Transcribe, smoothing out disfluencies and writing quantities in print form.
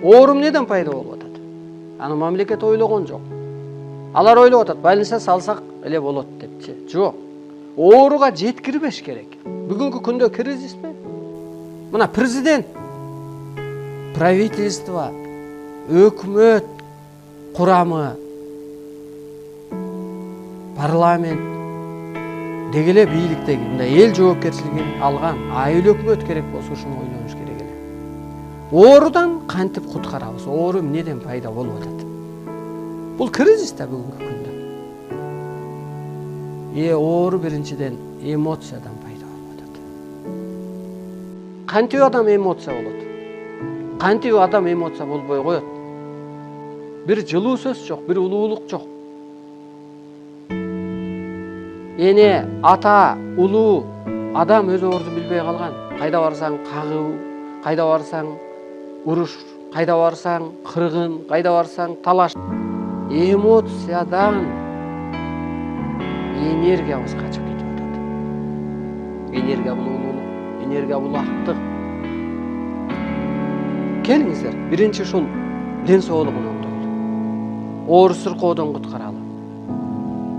Оорум неден пайда болуп атат? Аны мамлекет ойлогон жок. Алар ойлоп атат, больница салсак эле болот депчи. Жок. Ооруга жеткирбеш керек. Бүгүнкү күндө кризисме? Мына президент, правительство, өкмөт курамы, парламент деги эле бийликтеги мындай эл жоопкерчилигин алган айыл өкмөт керек болсо ушуну ойлонуш керек эле. Оорудан кантип куткарабыз? Оору эмнеден пайда болуп атат? Бул кризис да бүгүнкү күндө. Оору биринчиден эмоциядан пайда болуп атат. Кантип адам эмоция болот? Кантип адам эмоция болбой коет? Бир жылуу сөз жок, бир улуулук жок. Эне, ата, улуу адам өз ордун билбей калган. Кайда барсаң кагуу, кайда барсаң уруш, кайда барсаң кыргын, кайда барсаң талаш. Эмоциядан энергиябыз качып кетип атат. Энергия бул улуулук, энергия бул актык. Келиңиздер, биринчи ушул ден соолугун оңдойлу. Оору сыркоодон куткаралы.